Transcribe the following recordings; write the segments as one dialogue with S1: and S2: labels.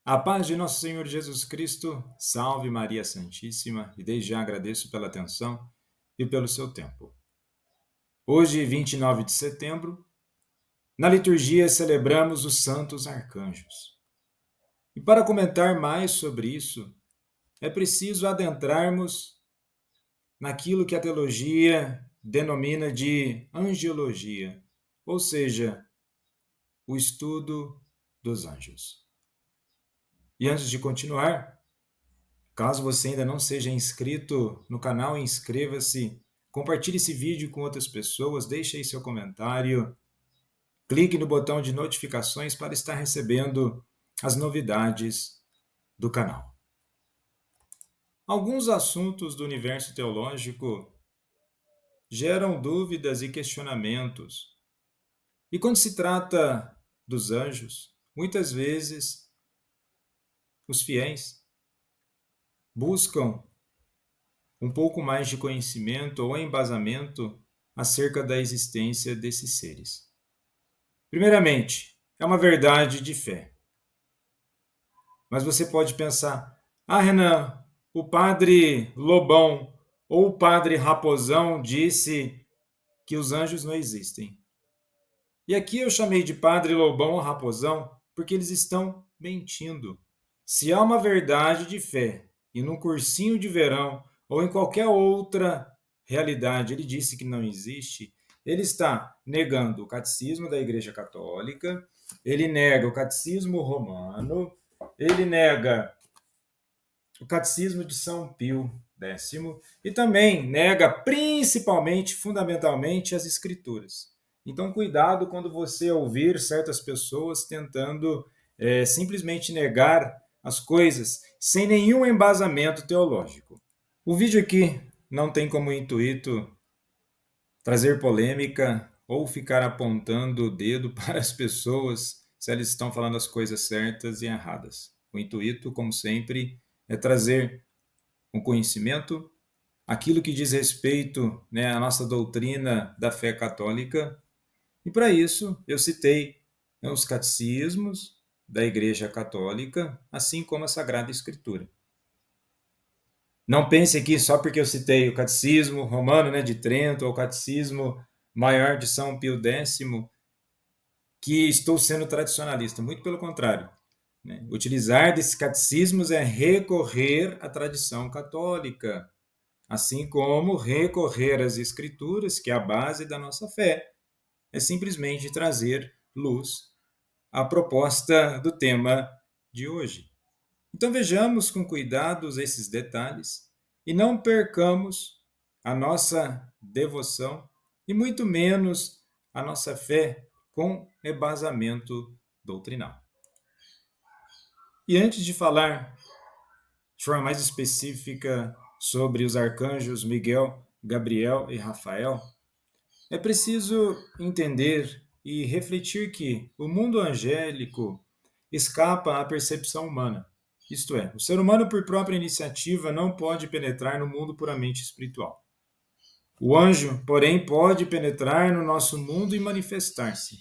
S1: A paz de nosso Senhor Jesus Cristo, salve Maria Santíssima, e desde já agradeço pela atenção e pelo seu tempo. Hoje, 29 de setembro, na liturgia celebramos os Santos Arcanjos. E para comentar mais sobre isso, é preciso adentrarmos naquilo que a teologia denomina de angelologia, ou seja, o estudo dos anjos. E antes de continuar, caso você ainda não seja inscrito no canal, inscreva-se, compartilhe esse vídeo com outras pessoas, deixe aí seu comentário, clique no botão de notificações para estar recebendo as novidades do canal. Alguns assuntos do universo teológico geram dúvidas e questionamentos. E quando se trata dos anjos, muitas vezes os fiéis buscam um pouco mais de conhecimento ou embasamento acerca da existência desses seres. Primeiramente, é uma verdade de fé. Mas você pode pensar: Renan, o padre Lobão ou o padre Raposão disse que os anjos não existem. E aqui eu chamei de padre Lobão ou Raposão porque eles estão mentindo. Se há uma verdade de fé e num cursinho de verão ou em qualquer outra realidade ele disse que não existe, ele está negando o catecismo da Igreja Católica, ele nega o catecismo romano, ele nega o catecismo de São Pio X e também nega principalmente, fundamentalmente, as escrituras. Então, cuidado quando você ouvir certas pessoas tentando simplesmente negar as coisas sem nenhum embasamento teológico. O vídeo aqui não tem como intuito trazer polêmica ou ficar apontando o dedo para as pessoas se elas estão falando as coisas certas e erradas. O intuito, como sempre, é trazer um conhecimento, aquilo que diz respeito, à nossa doutrina da fé católica. E para isso eu citei os catecismos da Igreja Católica, assim como a Sagrada Escritura. Não pense aqui só porque eu citei o Catecismo Romano, de Trento, ou o Catecismo Maior de São Pio X, que estou sendo tradicionalista. Muito pelo contrário. Utilizar desses catecismos é recorrer à tradição católica, assim como recorrer às Escrituras, que é a base da nossa fé, é simplesmente trazer luz à proposta do tema de hoje. Então vejamos com cuidado esses detalhes e não percamos a nossa devoção e muito menos a nossa fé com embasamento doutrinal. E antes de falar de forma mais específica sobre os arcanjos Miguel, Gabriel e Rafael, é preciso entender e refletir que o mundo angélico escapa à percepção humana. Isto é, o ser humano, por própria iniciativa, não pode penetrar no mundo puramente espiritual. O anjo, porém, pode penetrar no nosso mundo e manifestar-se.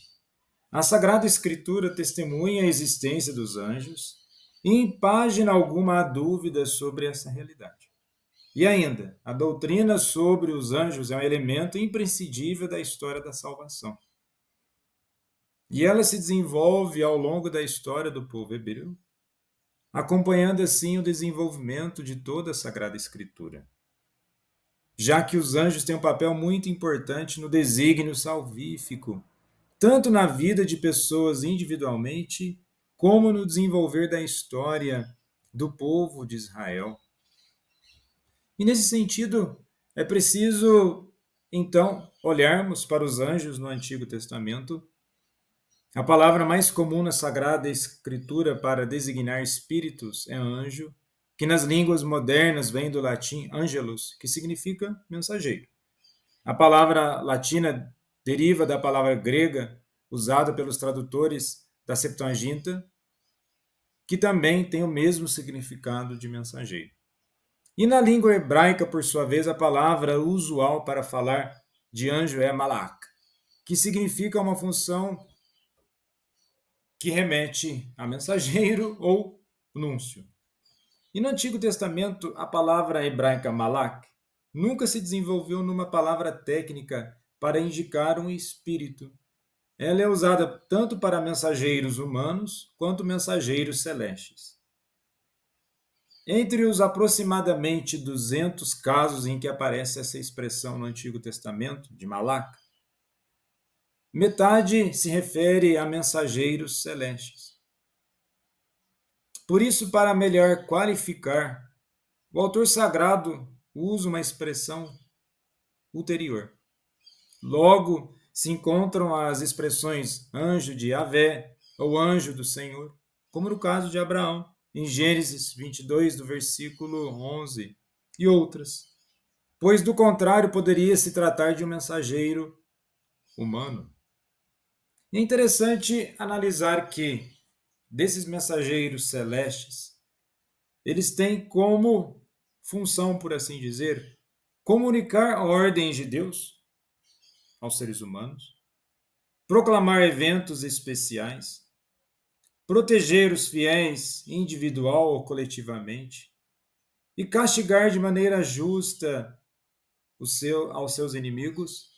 S1: A Sagrada Escritura testemunha a existência dos anjos e em página alguma há dúvida sobre essa realidade. E ainda, a doutrina sobre os anjos é um elemento imprescindível da história da salvação. E ela se desenvolve ao longo da história do povo hebreu, acompanhando assim o desenvolvimento de toda a Sagrada Escritura, já que os anjos têm um papel muito importante no desígnio salvífico, tanto na vida de pessoas individualmente, como no desenvolver da história do povo de Israel. E nesse sentido, é preciso, então, olharmos para os anjos no Antigo Testamento. A palavra mais comum na Sagrada Escritura para designar espíritos é anjo, que nas línguas modernas vem do latim angelus, que significa mensageiro. A palavra latina deriva da palavra grega usada pelos tradutores da Septuaginta, que também tem o mesmo significado de mensageiro. E na língua hebraica, por sua vez, a palavra usual para falar de anjo é malak, que significa uma função que remete a mensageiro ou núncio. E no Antigo Testamento, a palavra hebraica malak nunca se desenvolveu numa palavra técnica para indicar um espírito. Ela é usada tanto para mensageiros humanos quanto mensageiros celestes. Entre os aproximadamente 200 casos em que aparece essa expressão no Antigo Testamento, de malak, metade se refere a mensageiros celestes. Por isso, para melhor qualificar, o autor sagrado usa uma expressão ulterior. Logo, se encontram as expressões anjo de Yahvé ou anjo do Senhor, como no caso de Abraão, em Gênesis 22, do versículo 11, e outras. Pois, do contrário, poderia se tratar de um mensageiro humano. É interessante analisar que, desses mensageiros celestes, eles têm como função, por assim dizer, comunicar ordens de Deus aos seres humanos, proclamar eventos especiais, proteger os fiéis individual ou coletivamente e castigar de maneira justa aos seus inimigos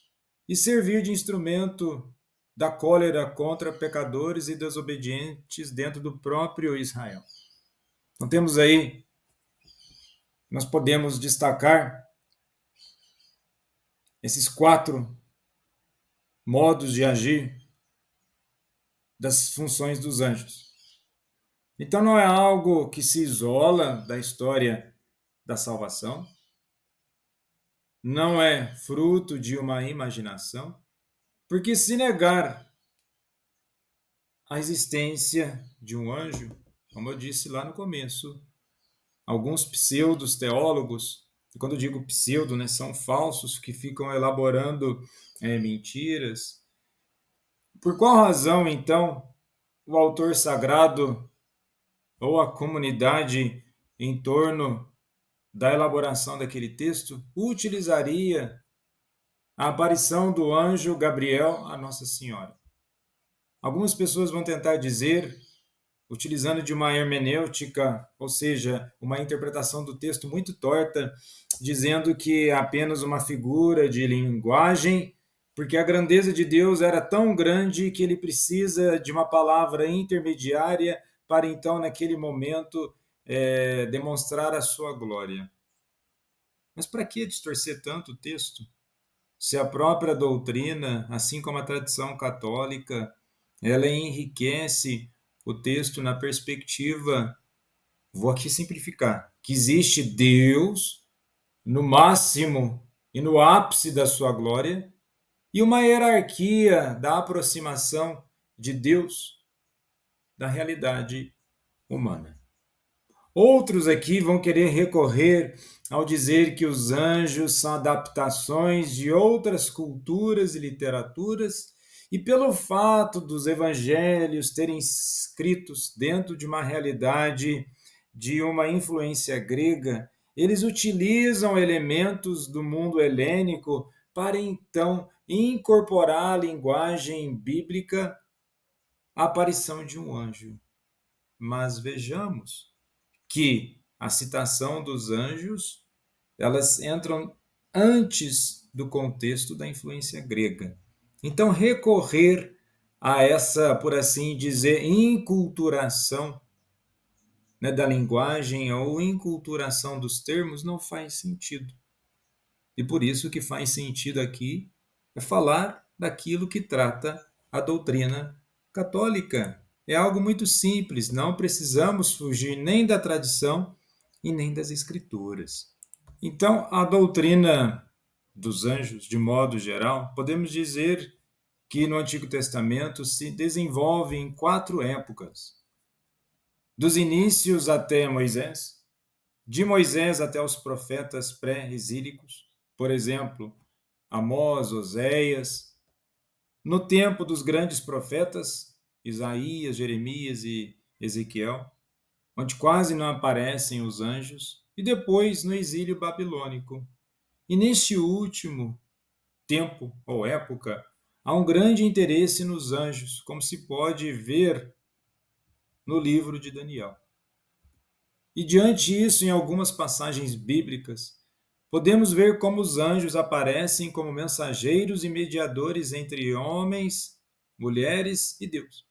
S1: e servir de instrumento da cólera contra pecadores e desobedientes dentro do próprio Israel. Então temos aí, nós podemos destacar esses 4 modos de agir das funções dos anjos. Então não é algo que se isola da história da salvação, não é fruto de uma imaginação, porque se negar a existência de um anjo, como eu disse lá no começo, alguns pseudos teólogos, e quando eu digo pseudo, né, são falsos que ficam elaborando mentiras. Por qual razão, então, o autor sagrado ou a comunidade em torno da elaboração daquele texto utilizaria a aparição do anjo Gabriel a Nossa Senhora? Algumas pessoas vão tentar dizer, utilizando de uma hermenêutica, ou seja, uma interpretação do texto muito torta, dizendo que é apenas uma figura de linguagem, porque a grandeza de Deus era tão grande que ele precisa de uma palavra intermediária para então, naquele momento, demonstrar a sua glória. Mas para que distorcer tanto o texto? Se a própria doutrina, assim como a tradição católica, ela enriquece o texto na perspectiva, vou aqui simplificar, que existe Deus no máximo e no ápice da sua glória e uma hierarquia da aproximação de Deus da realidade humana. Outros aqui vão querer recorrer ao dizer que os anjos são adaptações de outras culturas e literaturas, e pelo fato dos evangelhos terem escritos dentro de uma realidade de uma influência grega, eles utilizam elementos do mundo helênico para então incorporar à linguagem bíblica a aparição de um anjo. Mas vejamos que a citação dos anjos, elas entram antes do contexto da influência grega. Então, recorrer a essa, por assim dizer, inculturação, né, da linguagem ou inculturação dos termos não faz sentido. E por isso que faz sentido aqui é falar daquilo que trata a doutrina católica. É algo muito simples, não precisamos fugir nem da tradição e nem das escrituras. Então, a doutrina dos anjos, de modo geral, podemos dizer que no Antigo Testamento se desenvolve em 4 épocas. Dos inícios até Moisés, de Moisés até os profetas pré-exílicos, por exemplo, Amós, Oséias, no tempo dos grandes profetas, Isaías, Jeremias e Ezequiel, onde quase não aparecem os anjos, e depois no exílio babilônico. E neste último tempo ou época, há um grande interesse nos anjos, como se pode ver no livro de Daniel. E diante disso, em algumas passagens bíblicas, podemos ver como os anjos aparecem como mensageiros e mediadores entre homens, mulheres e Deus.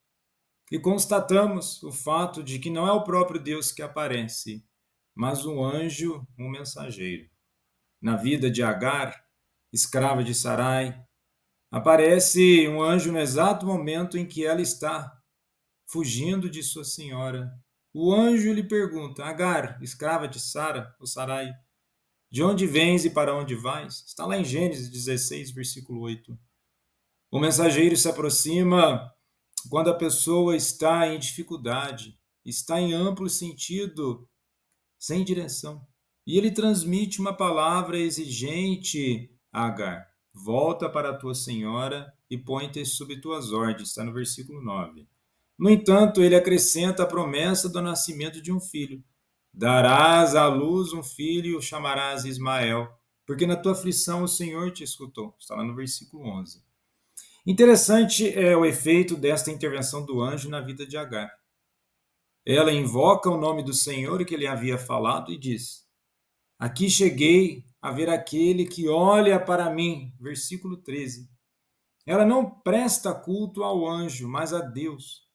S1: E constatamos o fato de que não é o próprio Deus que aparece, mas um anjo, um mensageiro. Na vida de Agar, escrava de Sarai, aparece um anjo no exato momento em que ela está fugindo de sua senhora. O anjo lhe pergunta: Agar, escrava de Sara, ou Sarai, de onde vens e para onde vais? Está lá em Gênesis 16, versículo 8. O mensageiro se aproxima quando a pessoa está em dificuldade, está em amplo sentido, sem direção. E ele transmite uma palavra exigente a Agar: volta para a tua senhora e põe-te sob tuas ordens. Está no versículo 9. No entanto, ele acrescenta a promessa do nascimento de um filho. Darás à luz um filho e o chamarás Ismael, porque na tua aflição o Senhor te escutou. Está lá no versículo 11. Interessante é o efeito desta intervenção do anjo na vida de Agar. Ela invoca o nome do Senhor que ele havia falado e diz: aqui cheguei a ver aquele que olha para mim. Versículo 13. Ela não presta culto ao anjo, mas a Deus.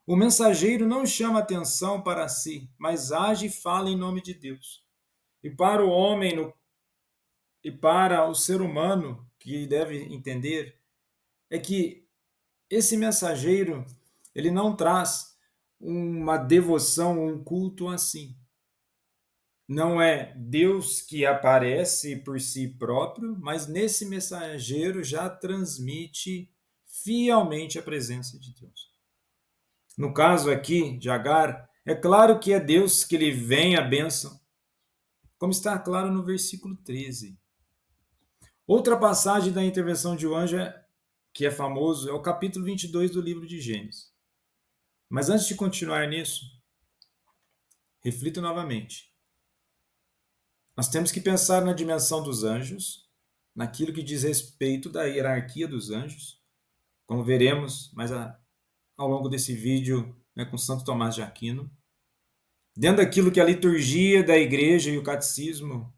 S1: O mensageiro não chama atenção para si, mas age e fala em nome de Deus. E para o homem e para o ser humano, que deve entender, é que esse mensageiro, ele não traz uma devoção, um culto assim. Não é Deus que aparece por si próprio, mas nesse mensageiro já transmite fielmente a presença de Deus. No caso aqui de Agar, é claro que é Deus que lhe vem a bênção, como está claro no versículo 13. Outra passagem da intervenção de um anjo que é famoso é o capítulo 22 do livro de Gênesis. Mas antes de continuar nisso, reflita novamente. Nós temos que pensar na dimensão dos anjos, naquilo que diz respeito da hierarquia dos anjos, como veremos mais ao longo desse vídeo, né, com Santo Tomás de Aquino, dentro daquilo que a liturgia da igreja e o catecismo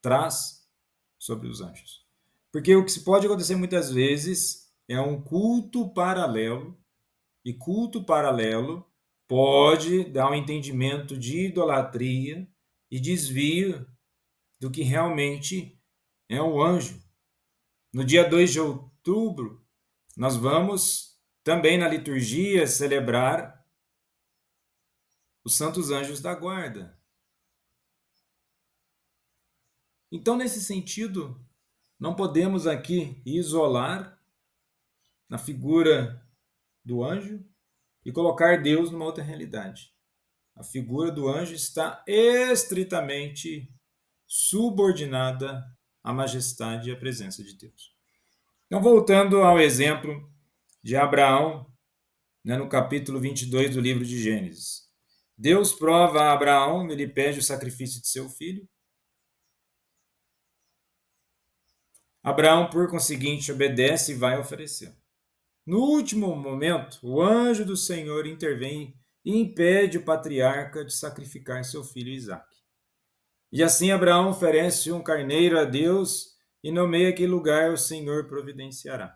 S1: traz sobre os anjos. Porque o que se pode acontecer muitas vezes é um culto paralelo, e culto paralelo pode dar um entendimento de idolatria e desvio do que realmente é um anjo. No dia 2 de outubro, nós vamos também na liturgia celebrar os santos anjos da guarda. Então, nesse sentido, não podemos aqui isolar na figura do anjo e colocar Deus numa outra realidade. A figura do anjo está estritamente subordinada à majestade e à presença de Deus. Então, voltando ao exemplo de Abraão, né, no capítulo 22 do livro de Gênesis. Deus prova a Abraão, ele pede o sacrifício de seu filho. Abraão, por conseguinte, obedece e vai oferecer. No último momento, o anjo do Senhor intervém e impede o patriarca de sacrificar seu filho Isaque. E assim Abraão oferece um carneiro a Deus e nomeia aquele lugar o Senhor providenciará.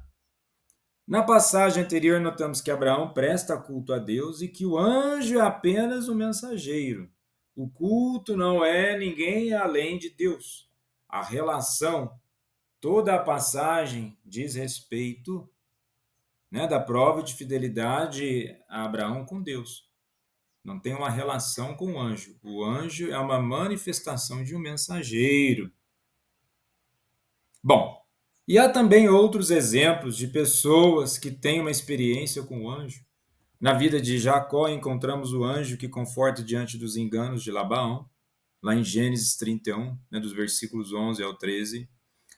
S1: Na passagem anterior, notamos que Abraão presta culto a Deus e que o anjo é apenas um mensageiro. O culto não é ninguém além de Deus. A relação, toda a passagem diz respeito, né, da prova de fidelidade a Abraão com Deus. Não tem uma relação com o anjo. O anjo é uma manifestação de um mensageiro. Bom, e há também outros exemplos de pessoas que têm uma experiência com o anjo. Na vida de Jacó, encontramos o anjo que conforta diante dos enganos de Labão, lá em Gênesis 31, né, dos versículos 11 ao 13.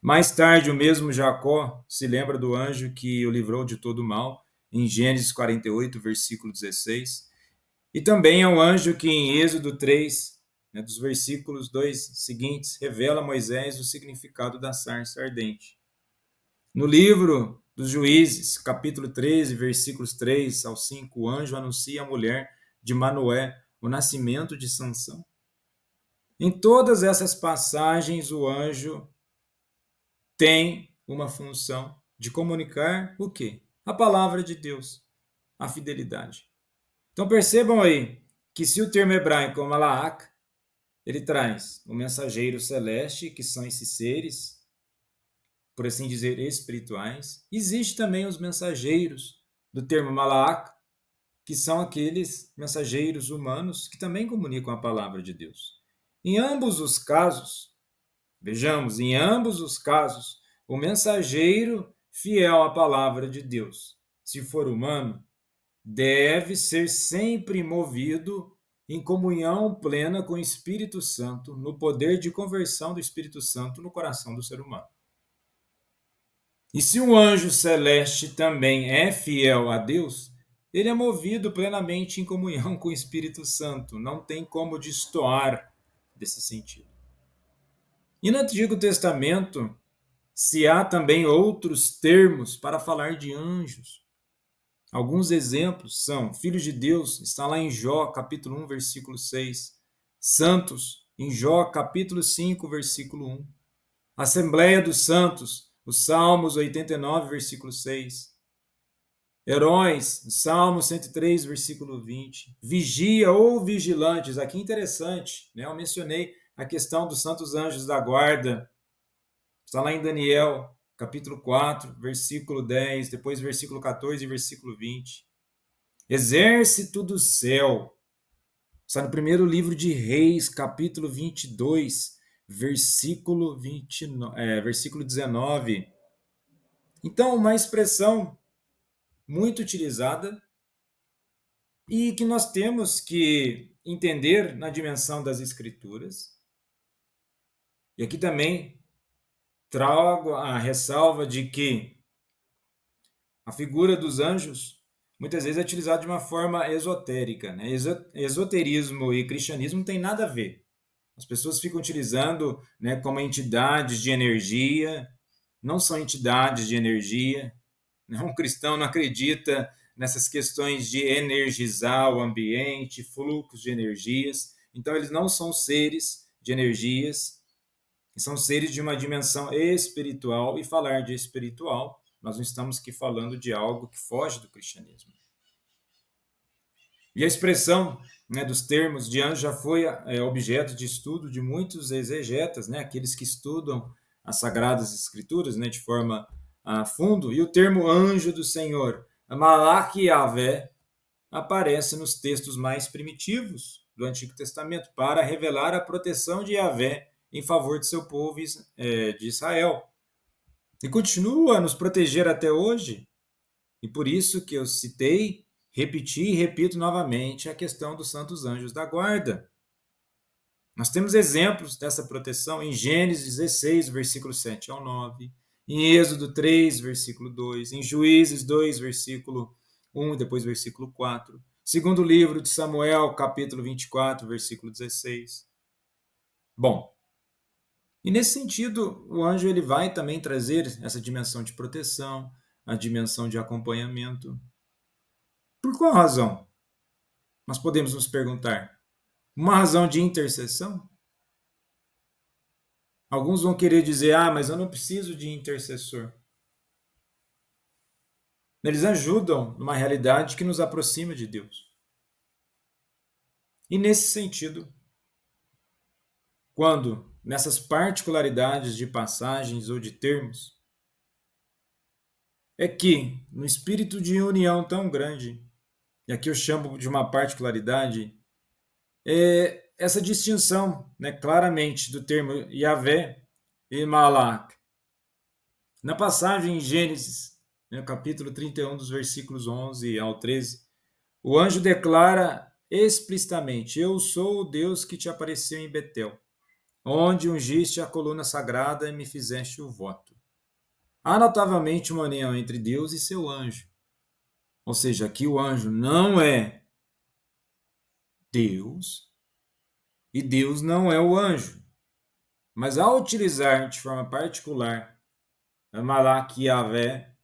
S1: Mais tarde, o mesmo Jacó se lembra do anjo que o livrou de todo o mal, em Gênesis 48, versículo 16. E também é um anjo que, em Êxodo 3, né, dos versículos 2 seguintes, revela a Moisés o significado da sarça ardente. No livro dos Juízes, capítulo 13, versículos 3 ao 5, o anjo anuncia à mulher de Manoé o nascimento de Sansão. Em todas essas passagens, o anjo tem uma função de comunicar o quê? A palavra de Deus, a fidelidade. Então percebam aí que se o termo hebraico é malach, ele traz o mensageiro celeste, que são esses seres, por assim dizer, espirituais. Existe também os mensageiros do termo malach, que são aqueles mensageiros humanos que também comunicam a palavra de Deus. Em ambos os casos, vejamos, em ambos os casos, o mensageiro fiel à palavra de Deus, se for humano, deve ser sempre movido em comunhão plena com o Espírito Santo, no poder de conversão do Espírito Santo no coração do ser humano. E se um anjo celeste também é fiel a Deus, ele é movido plenamente em comunhão com o Espírito Santo, não tem como destoar desse sentido. E no Antigo Testamento, se há também outros termos para falar de anjos. Alguns exemplos são filhos de Deus, está lá em Jó, capítulo 1, versículo 6. Santos, em Jó, capítulo 5, versículo 1. Assembleia dos Santos, os Salmos 89, versículo 6. Heróis, Salmo 103, versículo 20. Vigia ou vigilantes, aqui interessante, né? Eu mencionei a questão dos santos anjos da guarda. Está lá em Daniel, capítulo 4, versículo 10, depois versículo 14 e versículo 20. Exército do céu. Está no primeiro livro de Reis, capítulo 22, versículo 19. Então, uma expressão muito utilizada e que nós temos que entender na dimensão das Escrituras. E aqui também trago a ressalva de que a figura dos anjos muitas vezes é utilizada de uma forma esotérica, né? Esoterismo e cristianismo não tem nada a ver. As pessoas ficam utilizando, né, como entidades de energia, não são entidades de energia. Um cristão não acredita nessas questões de energizar o ambiente, fluxos de energias. Então, eles não são seres de energias, são seres de uma dimensão espiritual. E falar de espiritual, nós não estamos aqui falando de algo que foge do cristianismo. E a expressão, né, dos termos de anjo já foi objeto de estudo de muitos exegetas, né, aqueles que estudam as Sagradas Escrituras, né, de forma a fundo. E o termo anjo do Senhor, Malach Yahvé, aparece nos textos mais primitivos do Antigo Testamento para revelar a proteção de Yahvé em favor de seu povo de Israel. E continua a nos proteger até hoje. E por isso que eu citei, repeti e repito novamente a questão dos santos anjos da guarda. Nós temos exemplos dessa proteção em Gênesis 16, versículo 7 ao 9, em Êxodo 3, versículo 2, em Juízes 2, versículo 1 e depois versículo 4, segundo livro de Samuel, capítulo 24, versículo 16. Bom, e nesse sentido, o anjo ele vai também trazer essa dimensão de proteção, a dimensão de acompanhamento. Por qual razão? Nós podemos nos perguntar. Uma razão de intercessão? Alguns vão querer dizer, mas eu não preciso de intercessor. Eles ajudam numa realidade que nos aproxima de Deus. E nesse sentido, quando nessas particularidades de passagens ou de termos, é que no espírito de união tão grande, e aqui eu chamo de uma particularidade, é essa distinção, né, claramente do termo Yahvé e Malach. Na passagem em Gênesis, no capítulo 31, dos versículos 11 ao 13, o anjo declara explicitamente: Eu sou o Deus que te apareceu em Betel, onde ungiste a coluna sagrada e me fizeste o voto. Há notavelmente uma união entre Deus e seu anjo. Ou seja, aqui o anjo não é Deus e Deus não é o anjo. Mas ao utilizar de forma particular Malach Yahvé,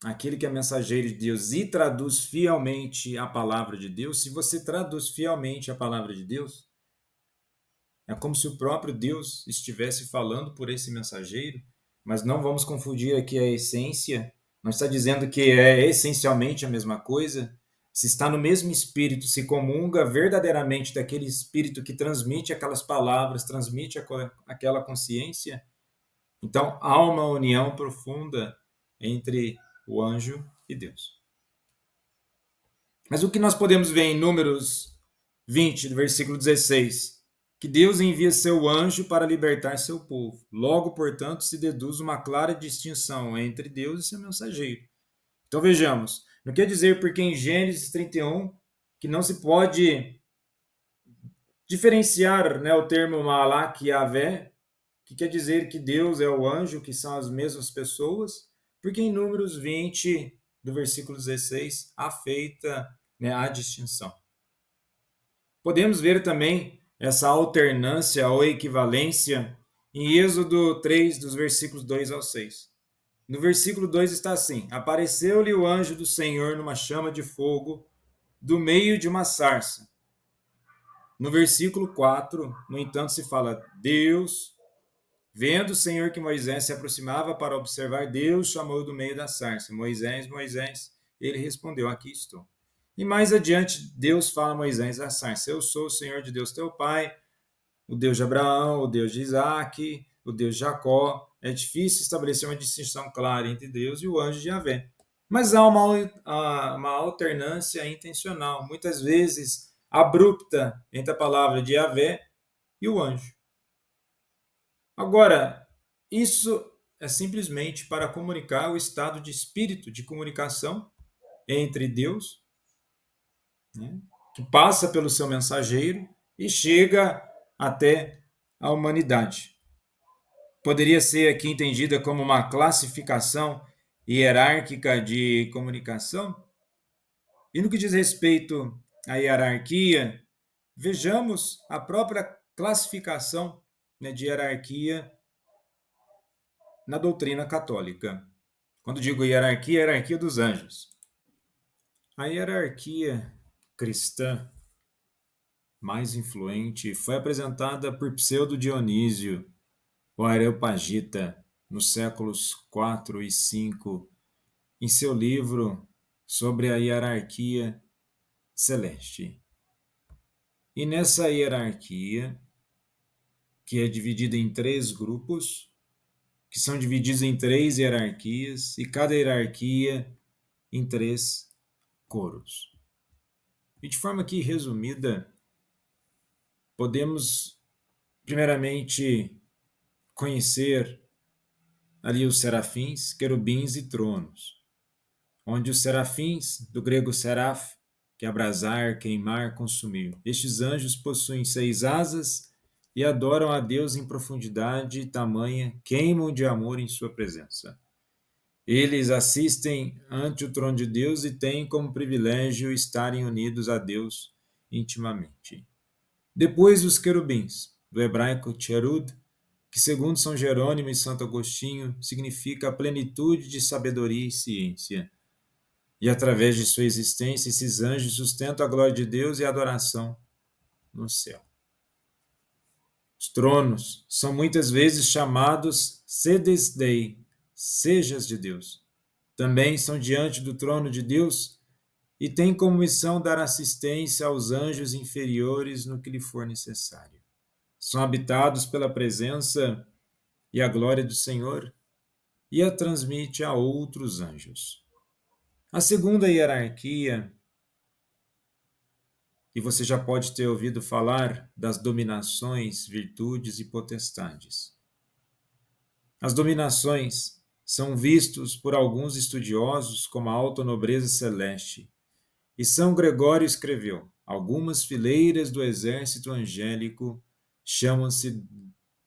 S1: aquele que é mensageiro de Deus e traduz fielmente a palavra de Deus, se você traduz fielmente a palavra de Deus, É como se o próprio Deus estivesse falando por esse mensageiro, mas não vamos confundir aqui a essência. Não está dizendo que é essencialmente a mesma coisa. Se está no mesmo espírito, se comunga verdadeiramente daquele espírito que transmite aquelas palavras, transmite aquela consciência, então há uma união profunda entre o anjo e Deus. Mas o que nós podemos ver em Números 20, versículo 16? Que Deus envia seu anjo para libertar seu povo. Logo, portanto, se deduz uma clara distinção entre Deus e seu mensageiro. Então vejamos, não quer dizer porque em Gênesis 31 que não se pode diferenciar, né, o termo Malak e Yahvé, que quer dizer que Deus é o anjo, que são as mesmas pessoas, porque em Números 20, do versículo 16, há feita, né, a distinção. Podemos ver também essa alternância ou equivalência em Êxodo 3, dos versículos 2 ao 6. No versículo 2 está assim: Apareceu-lhe o anjo do Senhor numa chama de fogo do meio de uma sarça. No versículo 4, no entanto, se fala: Deus, vendo o Senhor que Moisés se aproximava para observar, Deus chamou do meio da sarça: Moisés, Moisés. Ele respondeu: Aqui estou. E mais adiante, Deus fala a Moisés à sarça: Eu sou o Senhor de Deus teu pai, o Deus de Abraão, o Deus de Isaac, o Deus de Jacó. É difícil estabelecer uma distinção clara entre Deus e o anjo de Yahvé. Mas há uma alternância intencional, muitas vezes abrupta, entre a palavra de Yahvé e o anjo. Agora, isso é simplesmente para comunicar o estado de espírito de comunicação entre Deus, né, que passa pelo seu mensageiro e chega até a humanidade. Poderia ser aqui entendida como uma classificação hierárquica de comunicação? E no que diz respeito à hierarquia, vejamos a própria classificação, né, de hierarquia na doutrina católica. Quando digo hierarquia, é a hierarquia dos anjos. A hierarquia cristã mais influente foi apresentada por Pseudo Dionísio, o Areopagita, nos séculos 4 e 5, em seu livro sobre a hierarquia celeste. E nessa hierarquia, que é dividida em 3 grupos, que são divididos em 3 hierarquias, e cada hierarquia em 3 coros. E de forma aqui resumida, podemos primeiramente conhecer ali os serafins, querubins e tronos, onde os serafins, do grego seraf, que é abrasar, queimar, consumir. Estes anjos possuem 6 asas e adoram a Deus em profundidade tamanha, queimam de amor em sua presença. Eles assistem ante o trono de Deus e têm como privilégio estarem unidos a Deus intimamente. Depois os querubins, do hebraico cherud, que segundo São Jerônimo e Santo Agostinho significa a plenitude de sabedoria e ciência. E através de sua existência, esses anjos sustentam a glória de Deus e a adoração no céu. Os tronos são muitas vezes chamados sedes Dei, sejas de Deus. Também são diante do trono de Deus e têm como missão dar assistência aos anjos inferiores no que lhe for necessário. São habitados pela presença e a glória do Senhor e a transmite a outros anjos. A segunda hierarquia, e você já pode ter ouvido falar das dominações, virtudes e potestades. As dominações são vistos por alguns estudiosos como a alta nobreza celeste, e São Gregório escreveu: algumas fileiras do exército angélico chamam-se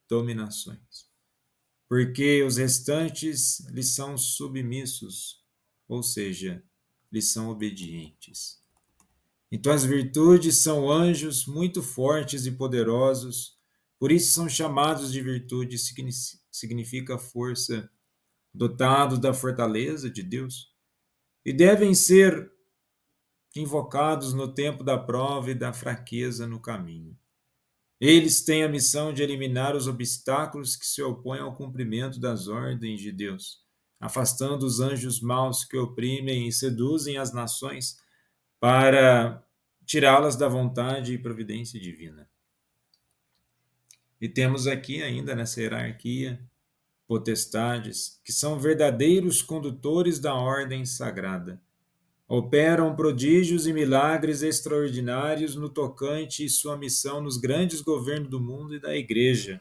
S1: dominações, porque os restantes lhes são submissos, ou seja, lhes são obedientes. Então as virtudes são anjos muito fortes e poderosos, por isso são chamados de virtude, significa força, dotados da fortaleza de Deus, e devem ser invocados no tempo da prova e da fraqueza no caminho. Eles têm a missão de eliminar os obstáculos que se opõem ao cumprimento das ordens de Deus, afastando os anjos maus que oprimem e seduzem as nações para tirá-las da vontade e providência divina. E temos aqui ainda nessa hierarquia potestades que são verdadeiros condutores da ordem sagrada. Operam prodígios e milagres extraordinários no tocante e sua missão nos grandes governos do mundo e da igreja.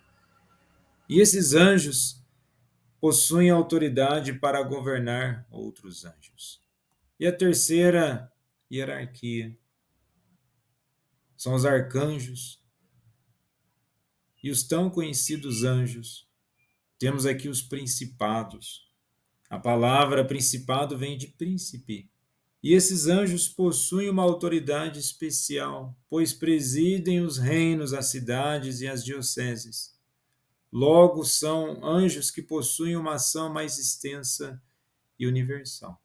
S1: E esses anjos possuem autoridade para governar outros anjos. E a terceira hierarquia são os arcanjos e os tão conhecidos anjos. Temos aqui os principados. A palavra principado vem de príncipe. E esses anjos possuem uma autoridade especial, pois presidem os reinos, as cidades e as dioceses. Logo, são anjos que possuem uma ação mais extensa e universal.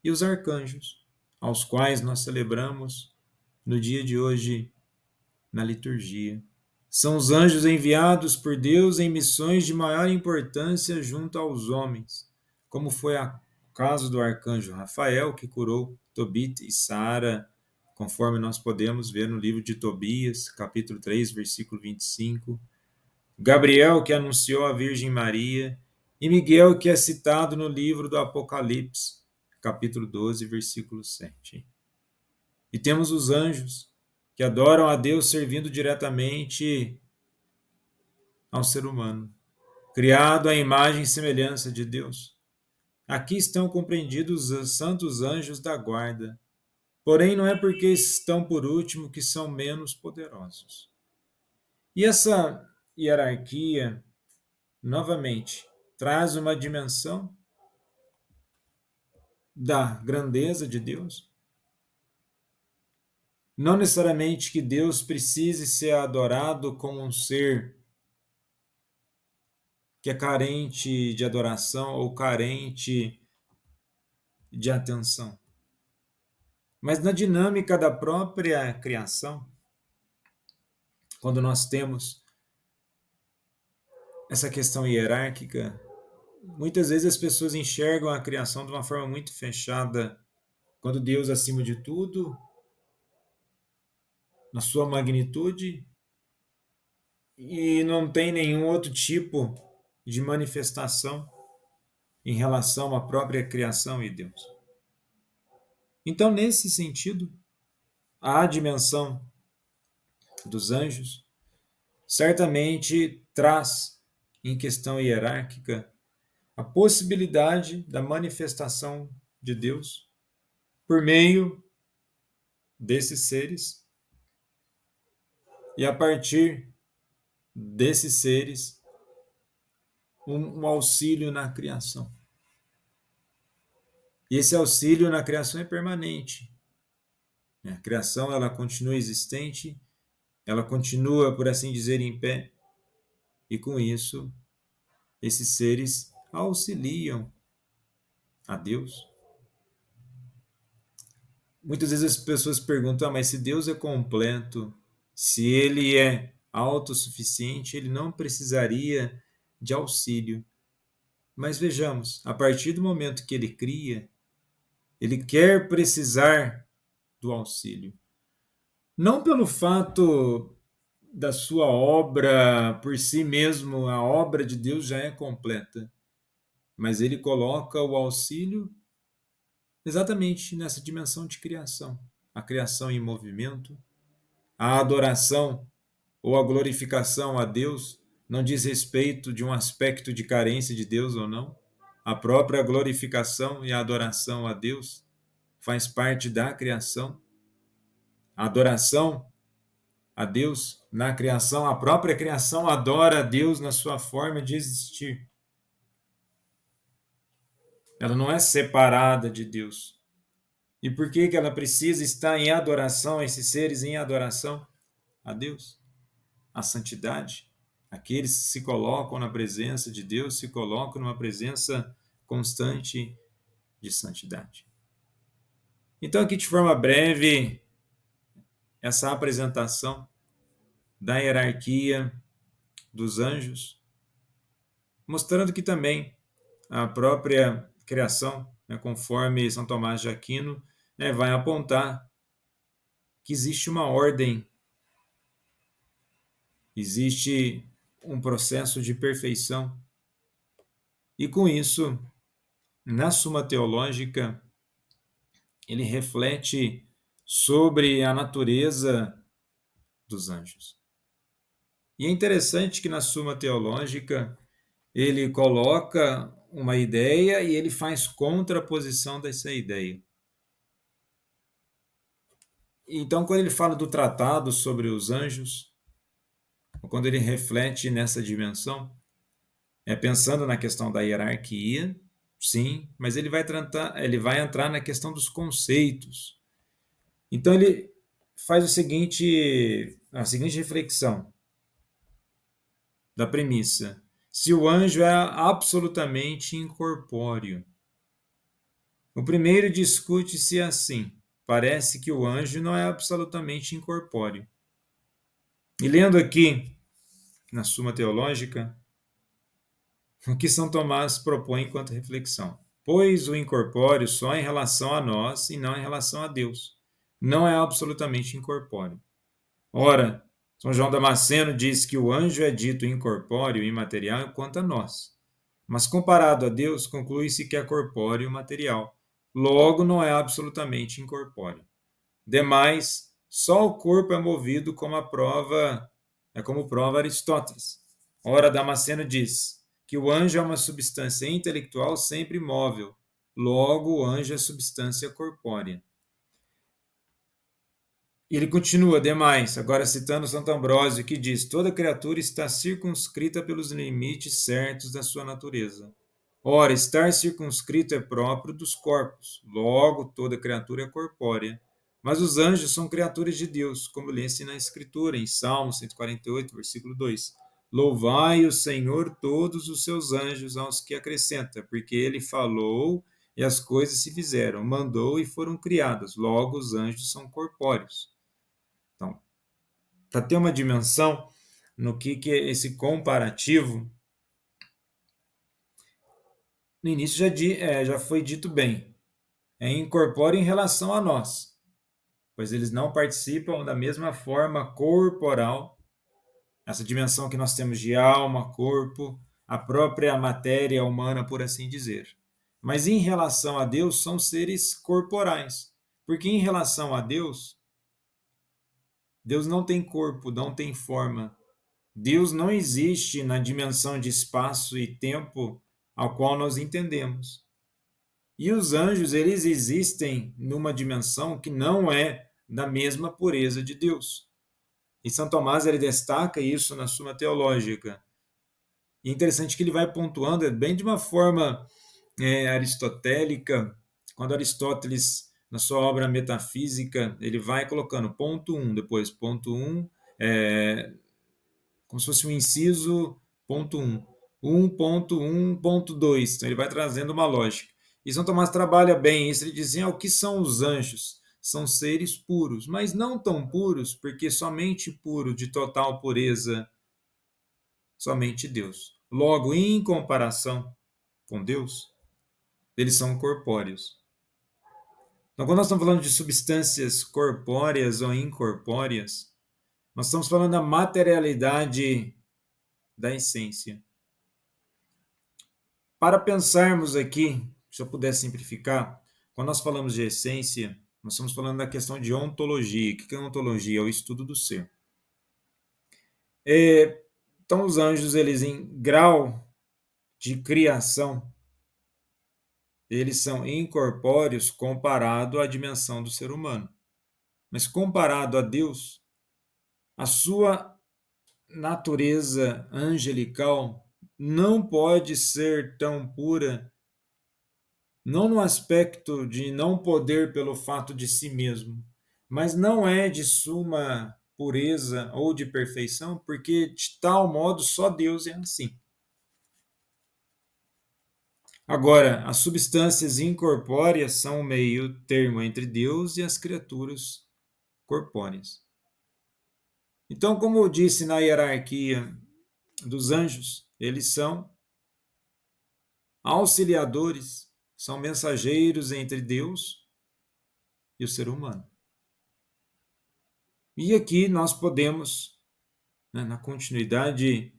S1: E os arcanjos, aos quais nós celebramos no dia de hoje na liturgia, são os anjos enviados por Deus em missões de maior importância junto aos homens, como foi o caso do arcanjo Rafael, que curou Tobit e Sara, conforme nós podemos ver no livro de Tobias, capítulo 3, versículo 25. Gabriel, que anunciou a Virgem Maria, e Miguel, que é citado no livro do Apocalipse, capítulo 12, versículo 7. E temos os anjos, que adoram a Deus servindo diretamente ao ser humano, criado à imagem e semelhança de Deus. Aqui estão compreendidos os santos anjos da guarda, porém não é porque estão por último que são menos poderosos. E essa hierarquia, novamente, traz uma dimensão da grandeza de Deus. Não necessariamente que Deus precise ser adorado como um ser que é carente de adoração ou carente de atenção. Mas na dinâmica da própria criação, quando nós temos essa questão hierárquica, muitas vezes as pessoas enxergam a criação de uma forma muito fechada, quando Deus acima de tudo, na sua magnitude, e não tem nenhum outro tipo de manifestação em relação à própria criação e Deus. Então, nesse sentido, a dimensão dos anjos certamente traz, em questão hierárquica, a possibilidade da manifestação de Deus por meio desses seres e, a partir desses seres, um auxílio na criação. E esse auxílio na criação é permanente. A criação, ela continua existente, ela continua, por assim dizer, em pé, e com isso, esses seres auxiliam a Deus. Muitas vezes as pessoas perguntam, mas se Deus é completo, se ele é autossuficiente, ele não precisaria de auxílio. Mas vejamos, a partir do momento que ele cria, ele quer precisar do auxílio. Não pelo fato da sua obra por si mesmo, a obra de Deus já é completa, mas ele coloca o auxílio exatamente nessa dimensão de criação. A criação em movimento, a adoração ou a glorificação a Deus não diz respeito de um aspecto de carência de Deus ou não. A própria glorificação e a adoração a Deus faz parte da criação. A adoração a Deus na criação, a própria criação adora a Deus na sua forma de existir. Ela não é separada de Deus. E por que ela precisa estar em adoração, esses seres em adoração a Deus? A santidade. Aqueles que se colocam na presença de Deus se colocam numa presença constante de santidade. Então, aqui de forma breve, essa apresentação da hierarquia dos anjos, mostrando que também a própria criação, né, conforme São Tomás de Aquino, né, vai apontar que existe uma ordem, existe um processo de perfeição. E com isso, na Suma Teológica, ele reflete sobre a natureza dos anjos. E é interessante que na Suma Teológica ele coloca uma ideia e ele faz contraposição dessa ideia. Então, quando ele fala do tratado sobre os anjos, quando ele reflete nessa dimensão, pensando na questão da hierarquia, sim, mas ele vai entrar na questão dos conceitos. Então ele faz a seguinte reflexão da premissa: se o anjo é absolutamente incorpóreo. O primeiro discute-se assim: parece que o anjo não é absolutamente incorpóreo. E lendo aqui na Suma Teológica, o que São Tomás propõe enquanto reflexão: pois o incorpóreo só em relação a nós e não em relação a Deus. Não é absolutamente incorpóreo. Ora, São João Damasceno diz que o anjo é dito incorpóreo e imaterial quanto a nós. Mas comparado a Deus, conclui-se que é corpóreo e material. Logo, não é absolutamente incorpóreo. Demais, só o corpo é movido como prova Aristóteles. Ora, Damasceno diz que o anjo é uma substância intelectual sempre imóvel. Logo, o anjo é substância corpórea. E ele continua, demais, agora citando Santo Ambrósio, que diz: toda criatura está circunscrita pelos limites certos da sua natureza. Ora, estar circunscrito é próprio dos corpos, logo toda criatura é corpórea. Mas os anjos são criaturas de Deus, como lê-se na Escritura, em Salmo 148, versículo 2. Louvai o Senhor todos os seus anjos aos que acrescenta, porque ele falou e as coisas se fizeram, mandou e foram criadas. Logo, os anjos são corpóreos. Então, para ter uma dimensão no que é esse comparativo, no início já foi dito bem, incorpora em relação a nós, pois eles não participam da mesma forma corporal, essa dimensão que nós temos de alma, corpo, a própria matéria humana, por assim dizer. Mas em relação a Deus, são seres corporais, porque em relação a Deus, Deus não tem corpo, não tem forma. Deus não existe na dimensão de espaço e tempo ao qual nós entendemos. E os anjos, eles existem numa dimensão que não é da mesma pureza de Deus. E São Tomás ele destaca isso na Suma Teológica. E é interessante que ele vai pontuando bem de uma forma aristotélica, quando Aristóteles, na sua obra Metafísica, ele vai colocando ponto 1, depois ponto 1, como se fosse um inciso, ponto 1, 1.1.2. Então ele vai trazendo uma lógica. E São Tomás trabalha bem isso. Ele diz assim, o que são os anjos? São seres puros, mas não tão puros, porque somente puro, de total pureza, somente Deus. Logo, em comparação com Deus, eles são corpóreos. Então, quando nós estamos falando de substâncias corpóreas ou incorpóreas, nós estamos falando da materialidade da essência. Para pensarmos aqui, se eu puder simplificar, quando nós falamos de essência, nós estamos falando da questão de ontologia. O que é ontologia? É o estudo do ser. Então, os anjos, eles em grau de criação, eles são incorpóreos comparado à dimensão do ser humano. Mas comparado a Deus, a sua natureza angelical não pode ser tão pura, não no aspecto de não poder pelo fato de si mesmo, mas não é de suma pureza ou de perfeição, porque de tal modo só Deus é assim. Agora, as substâncias incorpóreas são o meio termo entre Deus e as criaturas corpóreas. Então, como eu disse na hierarquia dos anjos, eles são auxiliadores, são mensageiros entre Deus e o ser humano. E aqui nós podemos, né, na continuidade,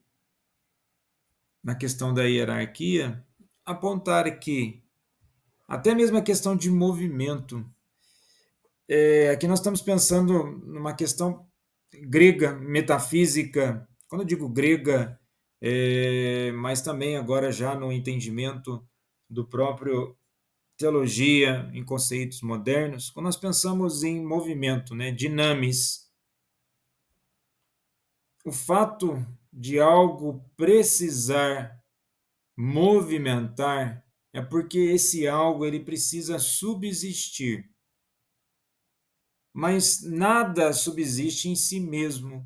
S1: na questão da hierarquia, apontar que até mesmo a questão de movimento, aqui nós estamos pensando numa questão grega, metafísica, quando eu digo grega, mas também agora já no entendimento do próprio teologia em conceitos modernos, quando nós pensamos em movimento, né, dinamis, o fato de algo precisar movimentar é porque esse algo ele precisa subsistir. Mas nada subsiste em si mesmo,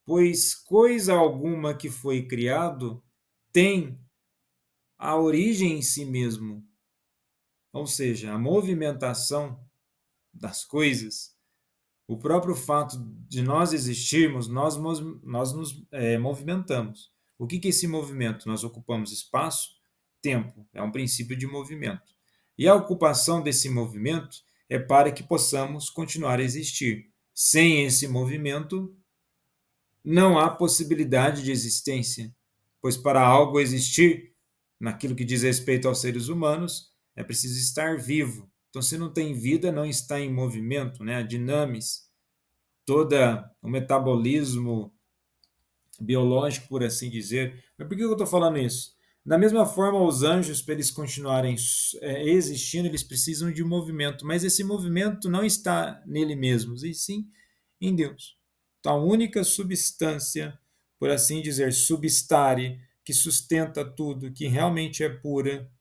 S1: pois coisa alguma que foi criado tem a origem em si mesmo. Ou seja, a movimentação das coisas, o próprio fato de nós existirmos, nós nos movimentamos. O que é esse movimento? Nós ocupamos espaço, tempo, é um princípio de movimento. E a ocupação desse movimento é para que possamos continuar a existir. Sem esse movimento, não há possibilidade de existência, pois para algo existir, naquilo que diz respeito aos seres humanos, é preciso estar vivo. Então, se não tem vida, não está em movimento, né? A dinamis, todo o metabolismo biológico, por assim dizer. Mas por que eu estou falando isso? Da mesma forma, os anjos, para eles continuarem existindo, eles precisam de movimento, mas esse movimento não está nele mesmos, e sim em Deus. Então, a única substância, por assim dizer, substare, que sustenta tudo, que realmente é pura,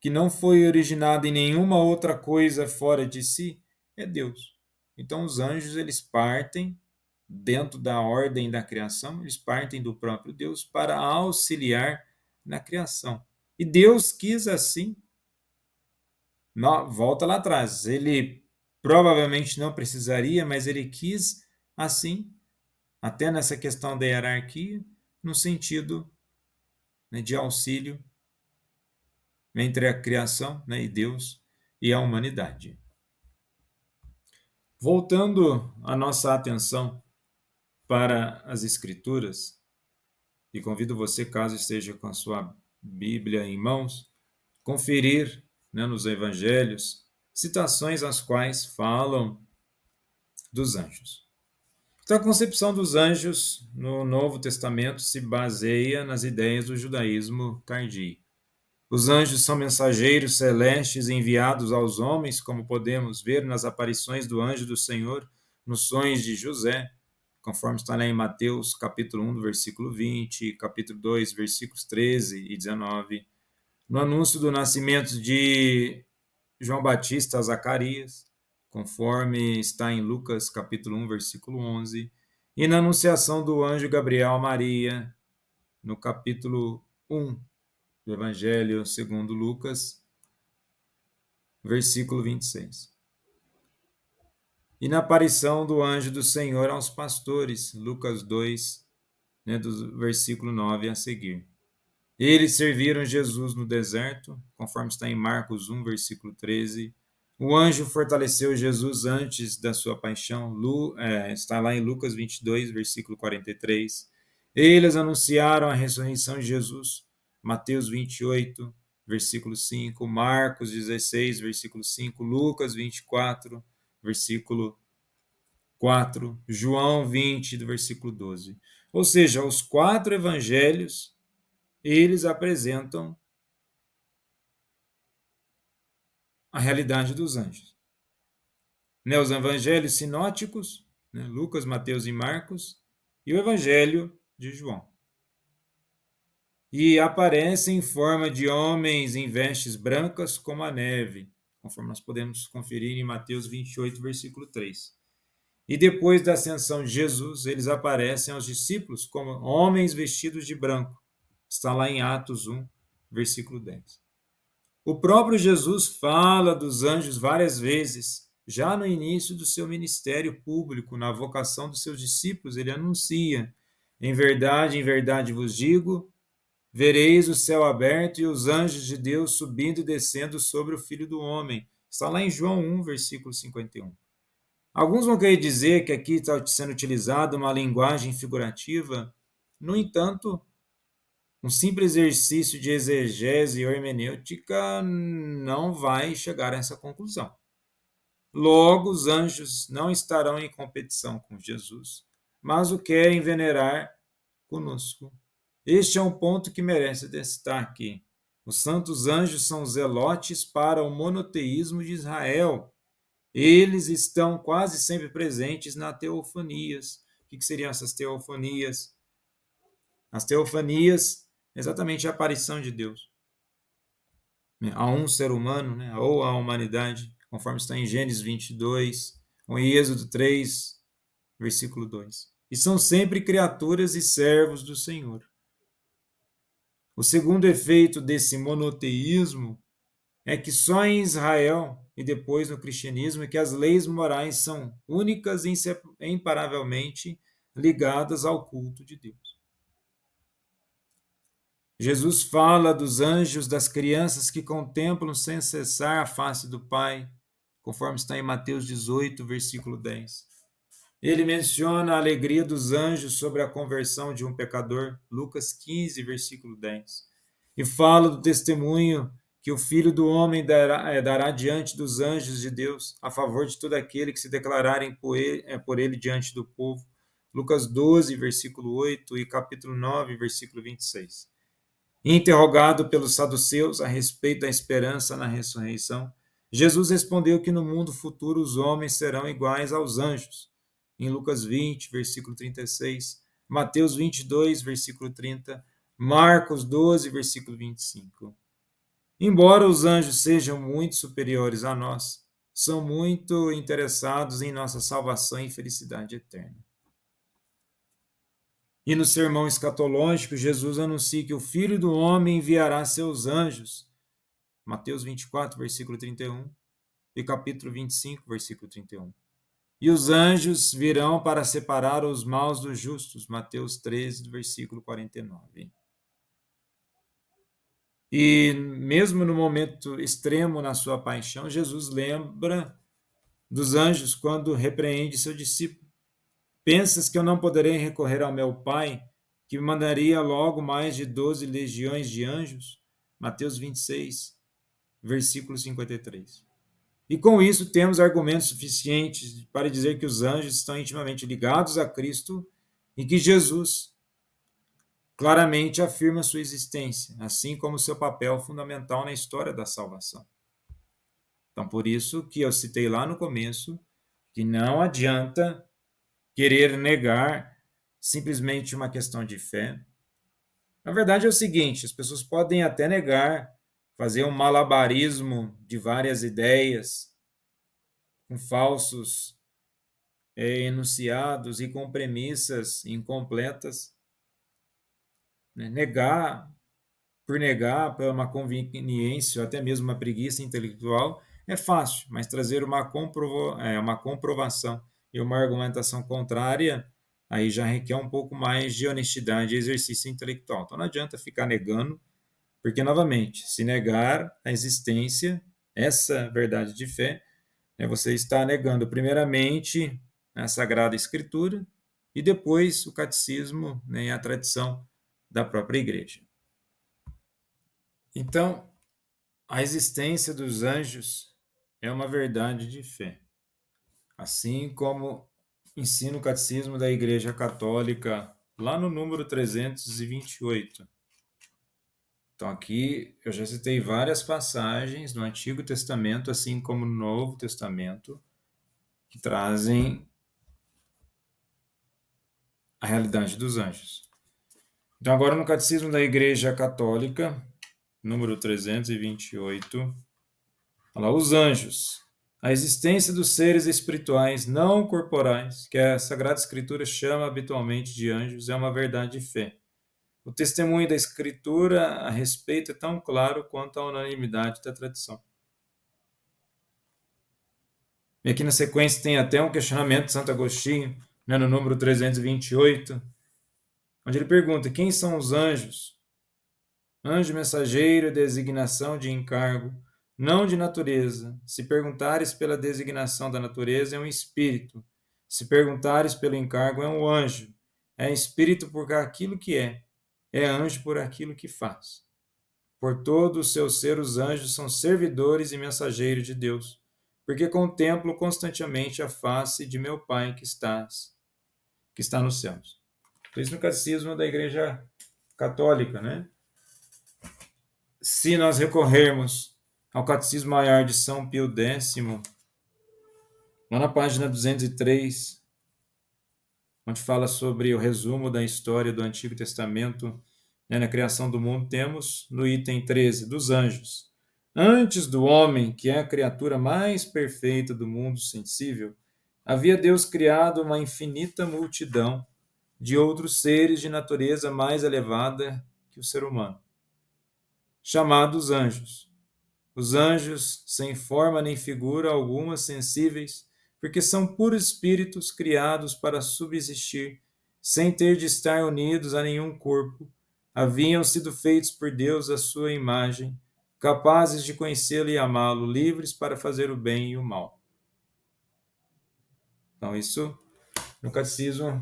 S1: que não foi originada em nenhuma outra coisa fora de si, é Deus. Então, os anjos, eles partem dentro da ordem da criação, eles partem do próprio Deus para auxiliar na criação. E Deus quis assim, volta lá atrás, ele provavelmente não precisaria, mas ele quis assim, até nessa questão da hierarquia, no sentido, né, de auxílio entre a criação, né, e Deus e a humanidade. Voltando a nossa atenção para as Escrituras, e convido você, caso esteja com a sua Bíblia em mãos, conferir, né, nos Evangelhos citações as quais falam dos anjos. Então, a concepção dos anjos no Novo Testamento se baseia nas ideias do judaísmo tardio. Os anjos são mensageiros celestes enviados aos homens, como podemos ver nas aparições do anjo do Senhor nos sonhos de José, conforme está lá em Mateus, capítulo 1, versículo 20, capítulo 2, versículos 13 e 19, no anúncio do nascimento de João Batista a Zacarias, conforme está em Lucas, capítulo 1, versículo 11, e na anunciação do anjo Gabriel a Maria, no capítulo 1 do Evangelho segundo Lucas, versículo 26. E na aparição do anjo do Senhor aos pastores, Lucas 2, né, do versículo 9 a seguir. Eles serviram Jesus no deserto, conforme está em Marcos 1, versículo 13. O anjo fortaleceu Jesus antes da sua paixão, está lá em Lucas 22, versículo 43. Eles anunciaram a ressurreição de Jesus, Mateus 28, versículo 5, Marcos 16, versículo 5, Lucas 24, versículo 4, João 20, do versículo 12. Ou seja, os 4 evangelhos, eles apresentam a realidade dos anjos. Né, os evangelhos sinóticos, né, Lucas, Mateus e Marcos, e o evangelho de João. E aparecem em forma de homens em vestes brancas como a neve, conforme nós podemos conferir em Mateus 28, versículo 3. E depois da ascensão de Jesus, eles aparecem aos discípulos como homens vestidos de branco. Está lá em Atos 1, versículo 10. O próprio Jesus fala dos anjos várias vezes já no início do seu ministério público, na vocação dos seus discípulos, ele anuncia: em verdade vos digo, vereis o céu aberto e os anjos de Deus subindo e descendo sobre o Filho do Homem. Está lá em João 1, versículo 51. Alguns vão querer dizer que aqui está sendo utilizada uma linguagem figurativa. No entanto, um simples exercício de exegese ou hermenêutica não vai chegar a essa conclusão. Logo, os anjos não estarão em competição com Jesus, mas o querem venerar conosco. Este é um ponto que merece destaque. Os santos anjos são zelotes para o monoteísmo de Israel. Eles estão quase sempre presentes nas teofanias. O que seriam essas teofanias? As teofanias, exatamente a aparição de Deus a um ser humano, ou à humanidade, conforme está em Gênesis 22, ou em Êxodo 3, versículo 2. E são sempre criaturas e servos do Senhor. O segundo efeito desse monoteísmo é que só em Israel e depois no cristianismo é que as leis morais são únicas e imparavelmente ligadas ao culto de Deus. Jesus fala dos anjos, das crianças que contemplam sem cessar a face do Pai, conforme está em Mateus 18, versículo 10. Ele menciona a alegria dos anjos sobre a conversão de um pecador, Lucas 15, versículo 10. E fala do testemunho que o Filho do Homem dará diante dos anjos de Deus, a favor de todo aquele que se declararem por ele diante do povo. Lucas 12, versículo 8 e capítulo 9, versículo 26. Interrogado pelos saduceus a respeito da esperança na ressurreição, Jesus respondeu que no mundo futuro os homens serão iguais aos anjos. Em Lucas 20, versículo 36, Mateus 22, versículo 30, Marcos 12, versículo 25. Embora os anjos sejam muito superiores a nós, são muito interessados em nossa salvação e felicidade eterna. E no sermão escatológico, Jesus anuncia que o Filho do Homem enviará seus anjos. Mateus 24, versículo 31 e capítulo 25, versículo 31. E os anjos virão para separar os maus dos justos. Mateus 13, versículo 49. E mesmo no momento extremo na sua paixão, Jesus lembra dos anjos quando repreende seu discípulo. Pensas que eu não poderei recorrer ao meu Pai, que me mandaria logo mais de 12 legiões de anjos? Mateus 26, versículo 53. E com isso temos argumentos suficientes para dizer que os anjos estão intimamente ligados a Cristo e que Jesus claramente afirma sua existência, assim como seu papel fundamental na história da salvação. Então, por isso que eu citei lá no começo que não adianta querer negar simplesmente uma questão de fé. Na verdade é o seguinte, as pessoas podem até negar, fazer um malabarismo de várias ideias, com falsos enunciados e com premissas incompletas. Negar, por uma conveniência ou até mesmo uma preguiça intelectual, é fácil, mas trazer uma comprovação e uma argumentação contrária, aí já requer um pouco mais de honestidade e exercício intelectual. Então não adianta ficar negando, porque, novamente, se negar a existência, essa verdade de fé, você está negando, primeiramente, a Sagrada Escritura e depois o catecismo e a tradição da própria igreja. Então, a existência dos anjos é uma verdade de fé, assim como ensina o catecismo da Igreja Católica, lá no número 328. Então, aqui eu já citei várias passagens no Antigo Testamento, assim como no Novo Testamento, que trazem a realidade dos anjos. Então, agora no Catecismo da Igreja Católica, número 328, fala: os anjos, a existência dos seres espirituais não corporais, que a Sagrada Escritura chama habitualmente de anjos, é uma verdade de fé. O testemunho da Escritura a respeito é tão claro quanto a unanimidade da tradição. E aqui na sequência tem até um questionamento de Santo Agostinho, né, no número 328, onde ele pergunta: quem são os anjos? Anjo mensageiro é designação de encargo, não de natureza. Se perguntares pela designação da natureza, é um espírito. Se perguntares pelo encargo, é um anjo. É espírito por aquilo que é anjo por aquilo que faz. Por todo o seu ser, os anjos são servidores e mensageiros de Deus, porque contemplo constantemente a face de meu Pai que está nos céus. Isso no catecismo da Igreja Católica, né? Se nós recorrermos ao Catecismo Maior de São Pio X, lá na página 203, onde fala sobre o resumo da história do Antigo Testamento, né, na criação do mundo, temos no item 13, dos anjos. Antes do homem, que é a criatura mais perfeita do mundo sensível, havia Deus criado uma infinita multidão de outros seres de natureza mais elevada que o ser humano, chamados anjos. Os anjos, sem forma nem figura alguma sensíveis, porque são puros espíritos criados para subsistir, sem ter de estar unidos a nenhum corpo, haviam sido feitos por Deus à sua imagem, capazes de conhecê-lo e amá-lo, livres para fazer o bem e o mal. Então, isso no Catecismo,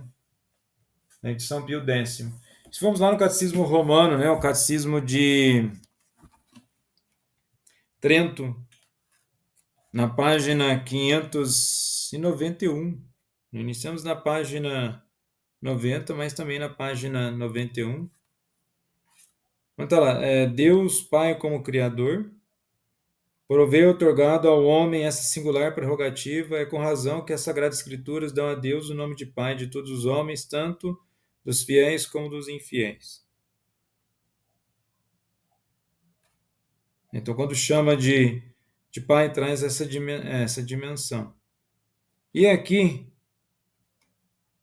S1: né, de São Pio X. Se formos lá no Catecismo Romano, né, o Catecismo de Trento, na página 591. Iniciamos na página 90, mas também na página 91. Então tá lá, Deus Pai como Criador, por haver otorgado ao homem essa singular prerrogativa, é com razão que as Sagradas Escrituras dão a Deus o nome de Pai de todos os homens, tanto dos fiéis como dos infiéis. Então, quando chama de Pai, traz essa dimensão. E aqui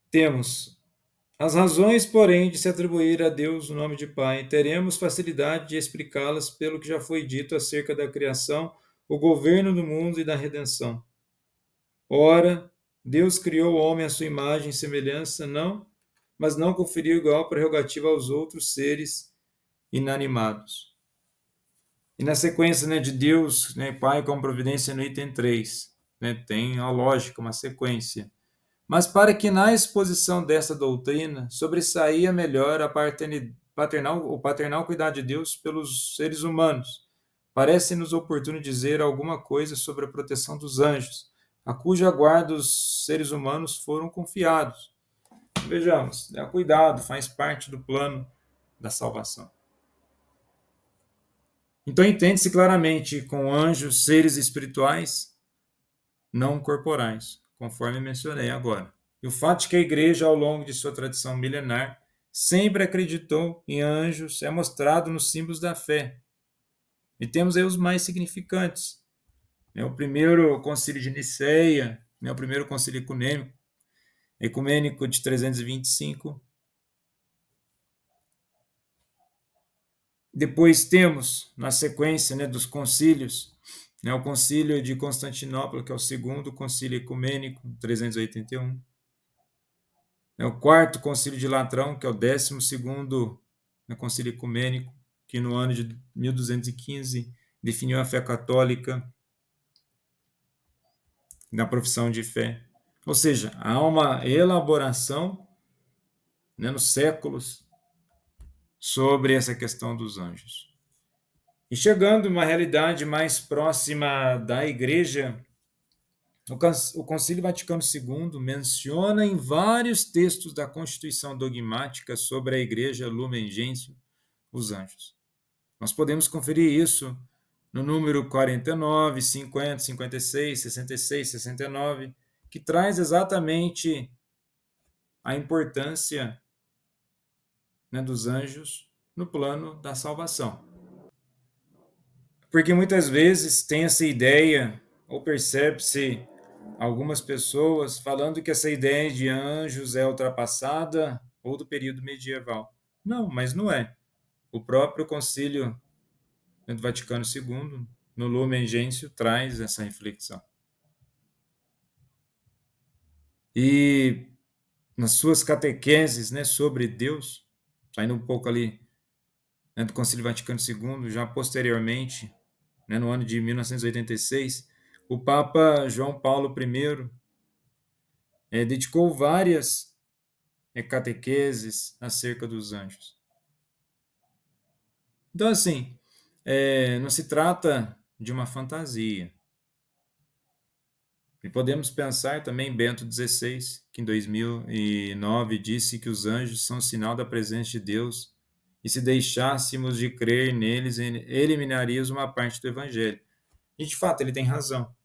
S1: temos as razões, porém, de se atribuir a Deus o nome de Pai. Teremos facilidade de explicá-las pelo que já foi dito acerca da criação, o governo do mundo e da redenção. Ora, Deus criou o homem à sua imagem e semelhança, mas não conferiu igual prerrogativa aos outros seres inanimados. E na sequência, né, de Deus, né, Pai como providência no item 3, né, tem a lógica, uma sequência. Mas para que na exposição dessa doutrina sobressaia melhor o paternal cuidado de Deus pelos seres humanos, parece-nos oportuno dizer alguma coisa sobre a proteção dos anjos, a cuja guarda os seres humanos foram confiados. Vejamos, o cuidado faz parte do plano da salvação. Então entende-se claramente com anjos seres espirituais não corporais, conforme mencionei agora. E o fato de que a Igreja, ao longo de sua tradição milenar, sempre acreditou em anjos é mostrado nos símbolos da fé. E temos aí os mais significantes. O primeiro concílio de Nicéia, o primeiro concílio ecumênico de 325. Depois temos, na sequência, dos concílios, o concílio de Constantinopla, que é o segundo concílio ecumênico, 381. O quarto concílio de Latrão, que é o 12º concílio ecumênico, que no ano de 1215 definiu a fé católica na profissão de fé. Ou seja, há uma elaboração, nos séculos sobre essa questão dos anjos. E chegando a uma realidade mais próxima da Igreja, o Concílio Vaticano II menciona em vários textos da Constituição dogmática sobre a Igreja Lumen Gentium os anjos. Nós podemos conferir isso no número 49, 50, 56, 66, 69, que traz exatamente a importância, dos anjos no plano da salvação. Porque muitas vezes tem essa ideia, ou percebe-se algumas pessoas falando que essa ideia de anjos é ultrapassada ou do período medieval. Não, mas não é. O próprio Concílio do Vaticano II, no Lumen Gentium, traz essa reflexão. E nas suas catequeses, né, sobre Deus, saindo um pouco ali, né, do Concílio Vaticano II, já posteriormente, né, no ano de 1986, o Papa João Paulo I dedicou várias catequeses acerca dos anjos. Então, assim, não se trata de uma fantasia. E podemos pensar também Bento XVI, que em 2009 disse que os anjos são sinal da presença de Deus e se deixássemos de crer neles, eliminaríamos uma parte do evangelho. E de fato, ele tem razão.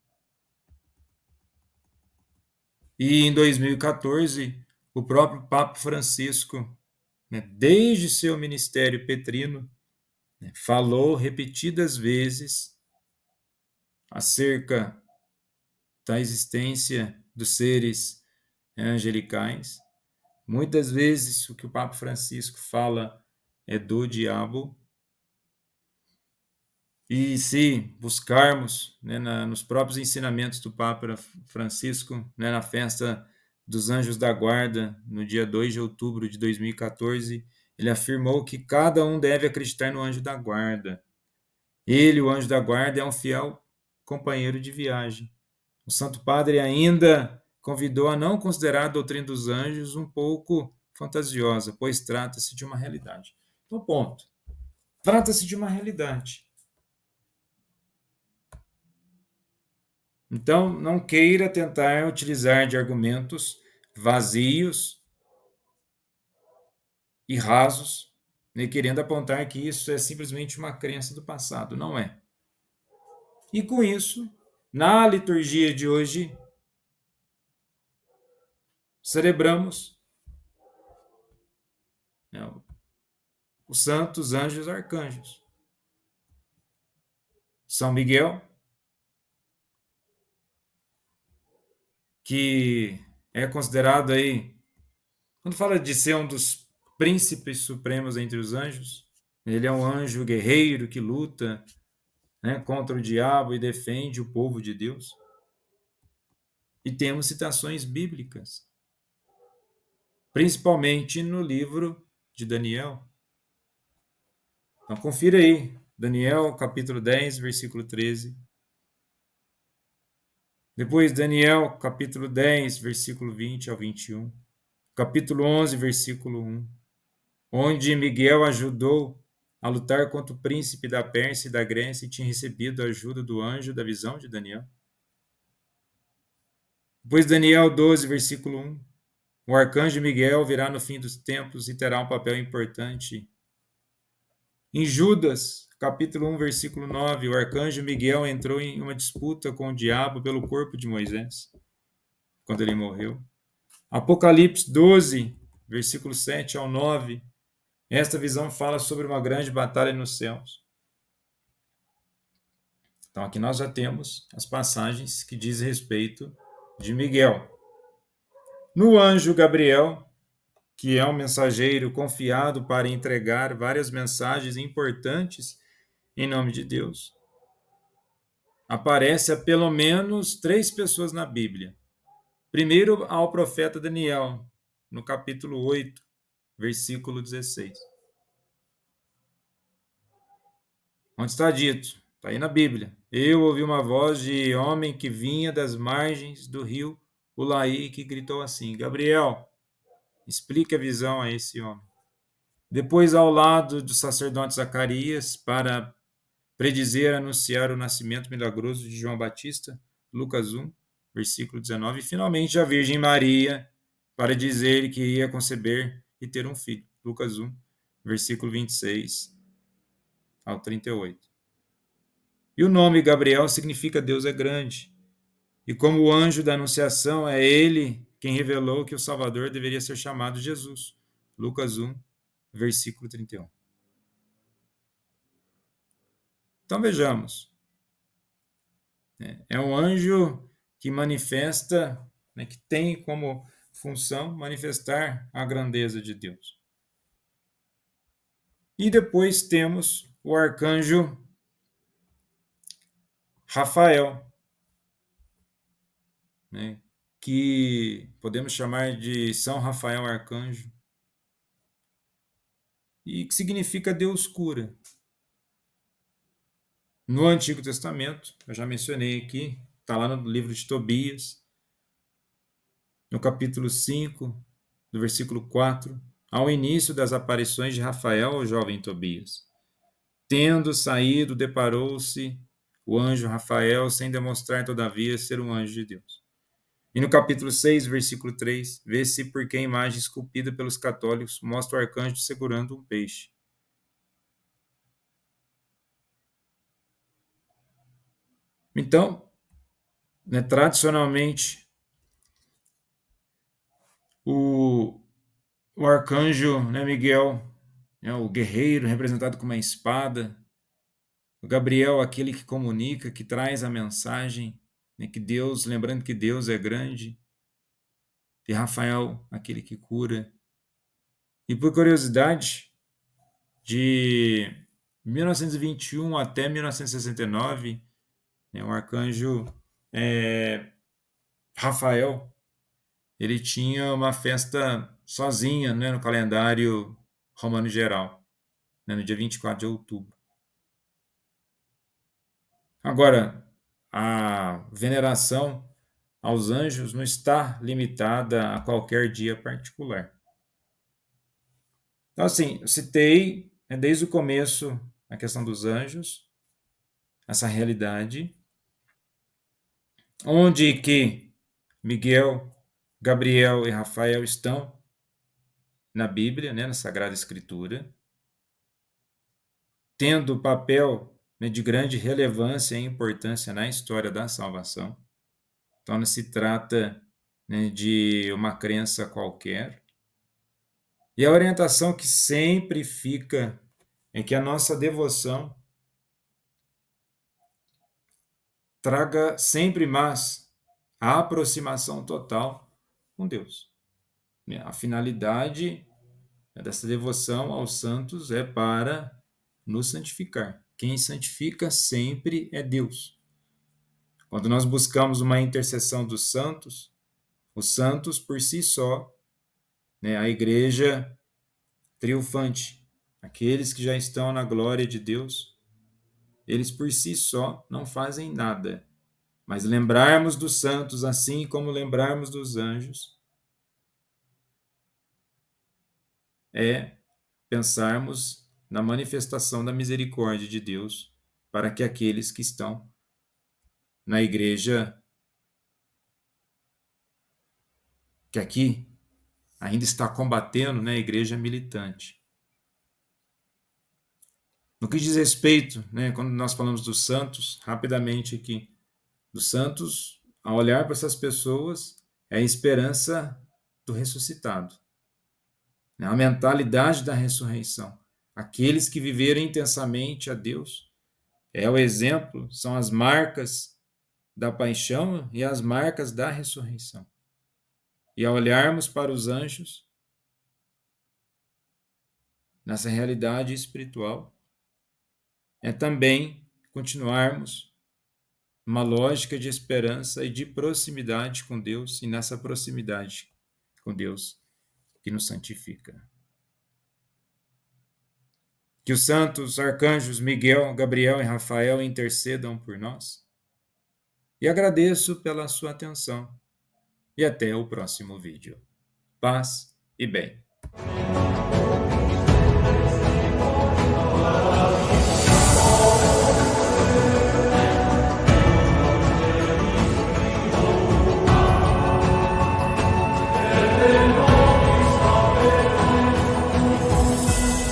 S1: E em 2014, o próprio Papa Francisco, né, desde seu ministério petrino, né, falou repetidas vezes acerca da existência dos seres angelicais. Muitas vezes o que o Papa Francisco fala é do diabo. E se buscarmos, né, nos próprios ensinamentos do Papa Francisco, né, na festa dos Anjos da Guarda, no dia 2 de outubro de 2014, ele afirmou que cada um deve acreditar no anjo da guarda. Ele, o anjo da guarda, é um fiel companheiro de viagem. O Santo Padre ainda convidou a não considerar a doutrina dos anjos um pouco fantasiosa, pois trata-se de uma realidade. Então, ponto. Trata-se de uma realidade. Então, não queira tentar utilizar de argumentos vazios e rasos, né, querendo apontar que isso é simplesmente uma crença do passado. Não é. E com isso, na liturgia de hoje, celebramos, né, os santos anjos e arcanjos. São Miguel, que é considerado aí, quando fala de ser um dos príncipes supremos entre os anjos, ele é um anjo guerreiro que luta, né, contra o diabo e defende o povo de Deus. E temos citações bíblicas, principalmente no livro de Daniel. Então confira aí, Daniel capítulo 10, versículo 13. Depois Daniel capítulo 10, versículo 20 ao 21. Capítulo 11, versículo 1. Onde Miguel ajudou a lutar contra o príncipe da Pérsia e da Grécia e tinha recebido a ajuda do anjo da visão de Daniel. Depois Daniel 12, versículo 1. O arcanjo Miguel virá no fim dos tempos e terá um papel importante. Em Judas, capítulo 1, versículo 9, o arcanjo Miguel entrou em uma disputa com o diabo pelo corpo de Moisés, quando ele morreu. Apocalipse 12, versículo 7 ao 9, esta visão fala sobre uma grande batalha nos céus. Então aqui nós já temos as passagens que dizem respeito de Miguel. No anjo Gabriel, que é um mensageiro confiado para entregar várias mensagens importantes em nome de Deus, aparece a pelo menos 3 pessoas na Bíblia. Primeiro, ao profeta Daniel, no capítulo 8, versículo 16. Onde está dito, está aí na Bíblia: eu ouvi uma voz de homem que vinha das margens do rio Ulaí, que gritou assim: Gabriel, explique a visão a esse homem. Depois, ao lado do sacerdote Zacarias, para predizer, anunciar o nascimento milagroso de João Batista, Lucas 1, versículo 19. E finalmente a Virgem Maria, para dizer que ia conceber e ter um filho, Lucas 1, versículo 26 ao 38. E o nome Gabriel significa Deus é grande. E como o anjo da anunciação, é ele quem revelou que o Salvador deveria ser chamado Jesus, Lucas 1, versículo 31. Então vejamos, é um anjo que manifesta, né, que tem como função manifestar a grandeza de Deus. E depois temos o arcanjo Rafael, né, que podemos chamar de São Rafael Arcanjo, e que significa Deus cura. No Antigo Testamento, eu já mencionei aqui, está lá no livro de Tobias, no capítulo 5, do versículo 4, ao início das aparições de Rafael ao jovem Tobias. Tendo saído, deparou-se o anjo Rafael, sem demonstrar, todavia, ser um anjo de Deus. E no capítulo 6, versículo 3, vê-se porque a imagem esculpida pelos católicos mostra o arcanjo segurando um peixe. Então, tradicionalmente, o arcanjo, Miguel, o guerreiro, representado com uma espada, o Gabriel, aquele que comunica, que traz a mensagem, que Deus, lembrando que Deus é grande, e Rafael, aquele que cura. E por curiosidade, de 1921 até 1969, o arcanjo Rafael, ele tinha uma festa sozinha, no calendário romano geral, no dia 24 de outubro. Agora, a veneração aos anjos não está limitada a qualquer dia particular. Então, assim, eu citei desde o começo a questão dos anjos, essa realidade, onde que Miguel, Gabriel e Rafael estão na Bíblia, na Sagrada Escritura, tendo papel de grande relevância e importância na história da salvação. Então, não se trata de uma crença qualquer. E a orientação que sempre fica é que a nossa devoção traga sempre mais a aproximação total com Deus. A finalidade dessa devoção aos santos é para nos santificar. Quem santifica sempre é Deus. Quando nós buscamos uma intercessão dos santos, os santos por si só, a igreja triunfante, aqueles que já estão na glória de Deus, eles por si só não fazem nada. Mas lembrarmos dos santos, assim como lembrarmos dos anjos, é pensarmos na manifestação da misericórdia de Deus para que aqueles que estão na igreja, que aqui ainda está combatendo, a igreja militante. No que diz respeito, quando nós falamos dos santos, rapidamente aqui, dos santos, ao olhar para essas pessoas, é a esperança do ressuscitado, a mentalidade da ressurreição. Aqueles que viveram intensamente a Deus, é o exemplo, são as marcas da paixão e as marcas da ressurreição. E ao olharmos para os anjos, nessa realidade espiritual, é também continuarmos uma lógica de esperança e de proximidade com Deus, e nessa proximidade com Deus que nos santifica. Que os santos arcanjos Miguel, Gabriel e Rafael intercedam por nós. E agradeço pela sua atenção. E até o próximo vídeo. Paz e bem.